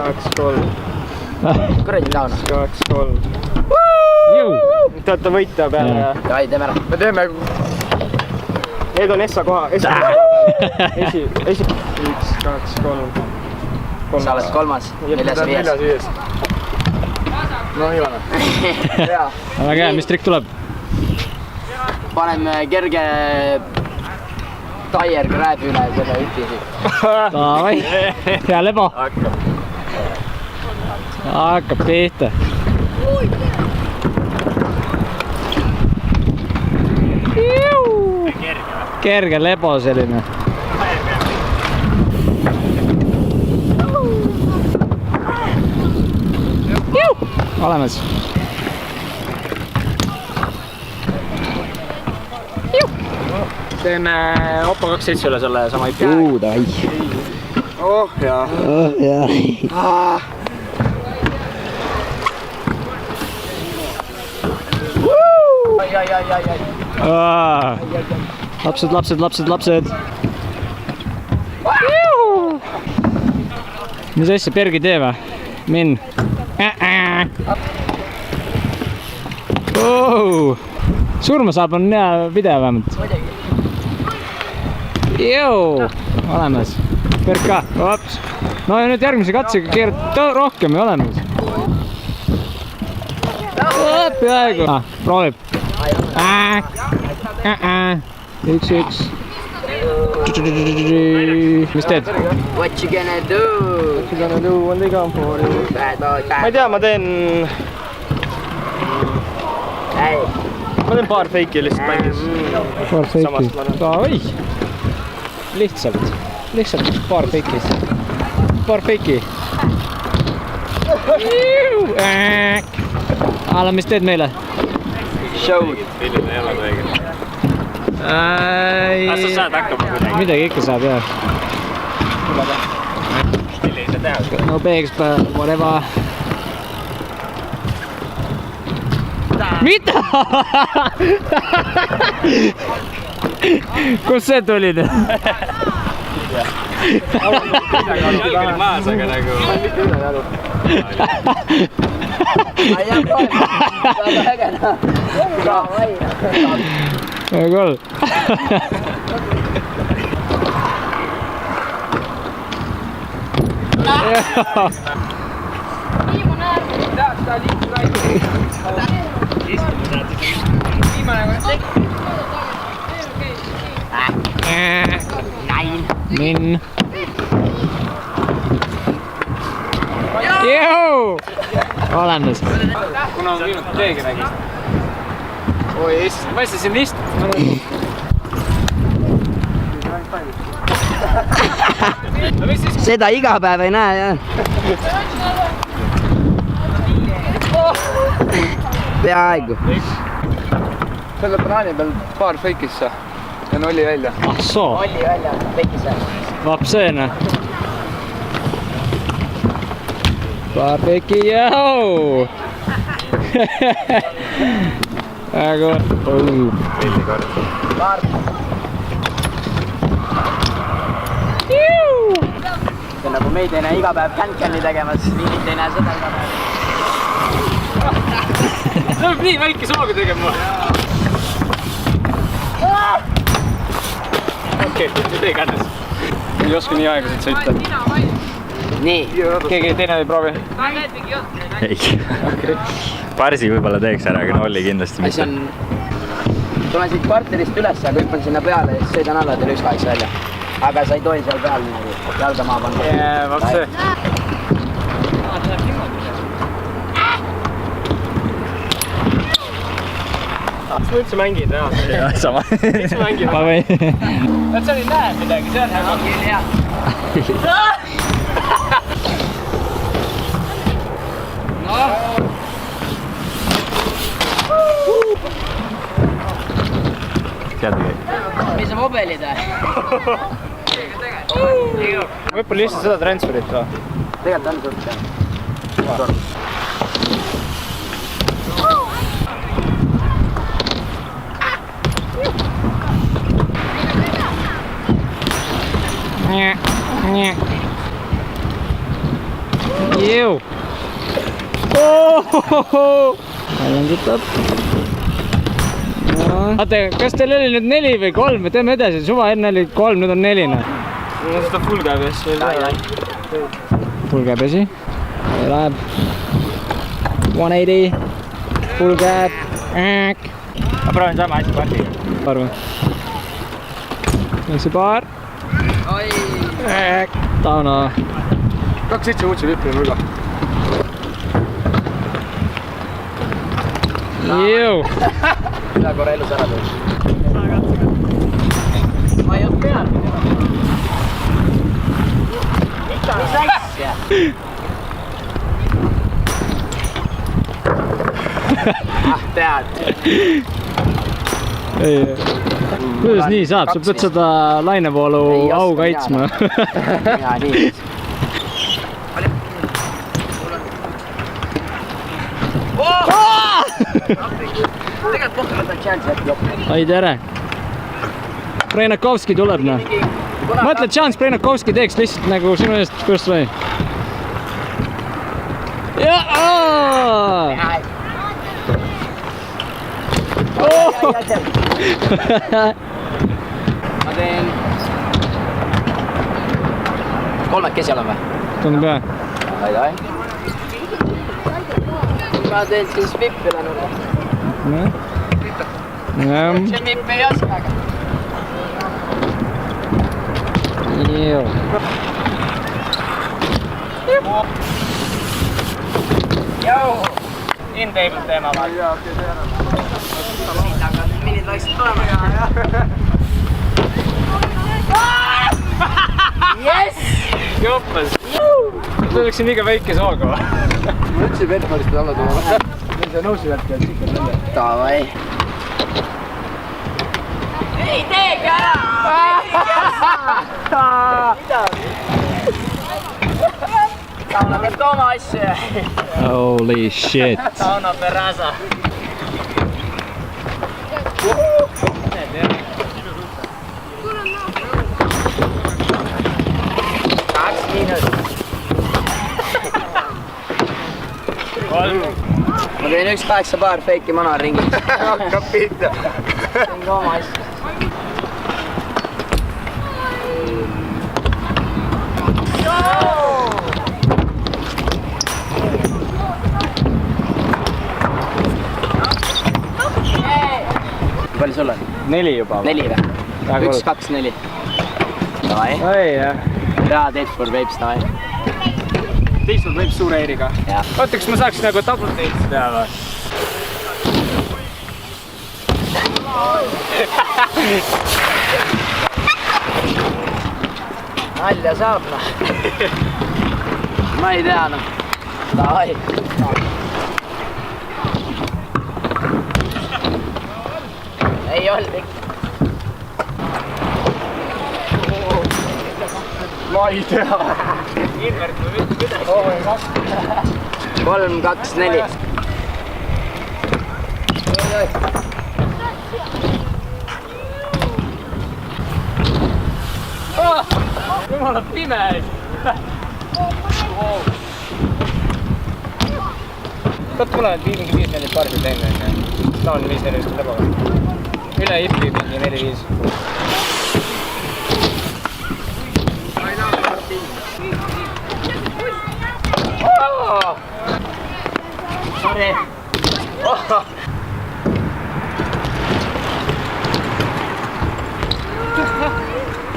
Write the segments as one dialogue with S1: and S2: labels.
S1: 2-3.
S2: Kuradi launa.
S1: 2-3. Teate võita peale.
S2: Jai, teeme ära. Me teeme...
S1: Need on Essa koha. Esi. 1, 2, 3.
S2: Sa oled 3. 4-5.
S1: No Ivana.
S3: Väga hea, mis trikk tuleb?
S2: Paneme kerge taier krääbi üle selle ütisi.
S3: Davai, hea lebo. Hakkab pihta. Kerge lebo selline. Olemas.
S1: Teeme Oppo 2.7 üle selle sama ipi.
S2: Davai.
S1: Oh jaa.
S3: Lapsed. Mis asja, Bergi tee või? Min. Surma saab, on hea video vähemalt. Jõu, olemas. Berg ka, ops. No ja nüüd järgmise katsega keerad rohkem ja olemas. Peaaegu. Proovib. 1. Mis teed?
S2: What you gonna do?
S1: What you gonna do when they come for you? Ma ei tea, ma teen paar feiki lihtsalt mängis.
S3: Paar feiki. Oi! Lihtsalt paar feiki. Paar feiki. Aala, mis teed meile?
S2: Show'd.
S1: Milline ei ole õige. Sa saad hakkama kuidagi.
S3: Midagi ikka saab, jah.
S1: Stiili ei saa teha.
S3: No peegs, whatever. Mida? Kus see tuli nüüd?
S1: Jalg oli maas, aga nagu...
S2: Väga ägena.
S3: Väga cool. Min. Jõu! Olemas.
S1: Kuna on viinud keegi nägis. Oi, Eestis, ma istasin list.
S2: Seda iga päev ei näe, jah. Peaaegu.
S1: Selle banaani peal paar feikisse ja nolli välja.
S3: Ah soo.
S2: Olli välja, feikisse.
S3: Vapseena. Paar feiki, jõu! Väga.
S2: Paar. See nagu meid ei näe iga päev can-can'i tegemas, mingit ei näe seda iga päev.
S1: See peab nii väike sooga tegema. Okei, tee kännes. Ei oska nii aegasid sõita.
S2: Nii.
S1: Keegi teine ei proovi?
S4: Ei. Parsi võib-olla teeks ära, aga Olli kindlasti mitte.
S2: Tulen siit kvarterist üles, aga hüppan sinna peale ja siis sõidan alla teile ükskaks välja. Aga sa ei tohi seal peal jalga maa panna.
S1: Vaat see. Kas ma üldse mängin täna?
S4: Jah, sama.
S1: Miks ma mängin?
S3: Ma või?
S1: Vaat seal ei näe midagi, see on hea.
S2: Küll hea.
S4: Teadagi.
S2: Mis sa mobelid või?
S1: Võib-olla lihtsalt seda transferit või?
S2: Tegelikult on suht hea.
S3: Jõu. Väljendutab. Vaata, kas teil oli nüüd 4 või 3? Teeme edasi, suva enne oli 3, nüüd on 4.
S1: Seda full käib jälle.
S3: Full käib esi. Läheb 180. Full käib.
S4: Ma proovin sama asja pardiga.
S3: Arva. See paar. Tauno.
S1: 2-7 uudse lippi on üle.
S3: Jõu.
S2: Üle korra elus ära tõus. Ma ei olnud peal. Mis asja? Pead.
S3: Kuidas nii saab? Sa pead seda lainevoolu au kaitsma.
S2: Jaa, nii. Tegelikult kohta võtan chance äkki joppi.
S3: Ai tere. Preinakovski tuleb, noh. Mõtled, chance Preinakovski teeks lihtsalt nagu sinu eest first way.
S2: Ma teen... Kolmekesi olen või?
S3: Tundub jah.
S2: Ai. Ma teen siis vippi länud. See vippi ei oska, aga...
S3: Jõu.
S2: Jau!
S4: In-table teema vaat.
S2: Siit hakkad minid vaikselt tulema. Yes!
S3: Joppas. Tuleksin liiga väike sooga või?
S1: Ma ütlesin Vetmarist alla tulla. Meil see nõusi värk jääb ikka välja.
S2: Davai. Ei teegi ära! Tauno peab ka oma asju.
S3: Holy shit.
S2: Tauno Perasa. Kaks miinus. Ma teen 1-8 paar feiki mana ringis.
S1: Hakkab pihta.
S2: Teen ka oma asju. Palju sul on?
S3: 4 juba.
S2: 4 või? 1, 2, 4. Davai.
S3: Oi jah.
S2: Rea Deadford Vapes, davai.
S3: Teistud võib suure eiriga. Oota, kas ma saaks nagu double dates teha või?
S2: Nalja saab, noh. Ma ei tea, noh. Davai. Ei olnud ikka.
S1: Ma ei tea.
S2: 3, 2, 4.
S3: Jumala pime! Võt mulle need mingi 5 neljad pardi teeme. Ta on 5 neljad lõbaga. Üle hippi mingi 4-5.
S2: Sorry.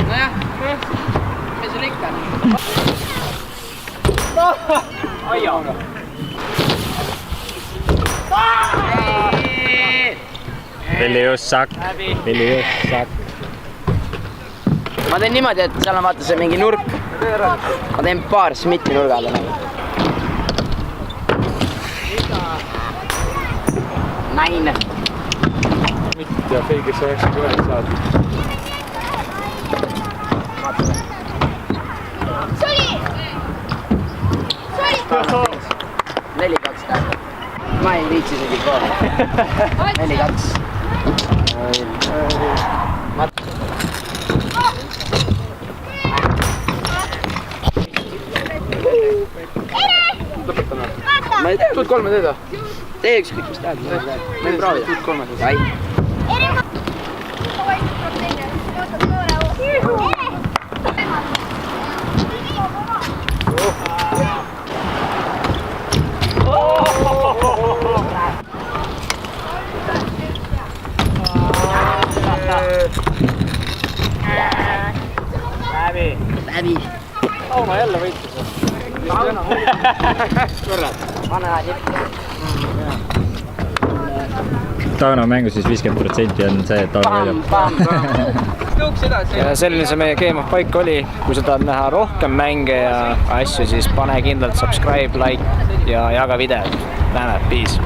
S2: Nojah, mis sul ikka?
S3: Aia!
S4: Vilius sakk.
S2: Ma teen niimoodi, et seal on vaata see mingi nurk. Ma teen paar Smithi nurgale nagu. Naine.
S1: Mitte ja feigis 99 saad.
S2: Neli, 2 tähendab. Ma ei viitsi isegi proovida. 4, 2. ma ei tea.
S1: Tuud 3 teed või?
S2: Tee ükskõik, mis tahad. Võin proovida.
S1: Tuud 3 teed.
S2: Ai. Läbi.
S3: Tauno jälle võitis.
S2: Vana nipp.
S4: Tauno mängu siis 50% on see, et Tauno võidab.
S1: Tõuks edasi.
S3: ja selline see meie Game of Bike oli. Kui sa tahad näha rohkem mänge ja asju, siis pane kindlalt subscribe, like ja jaga videot. Näeme, peace.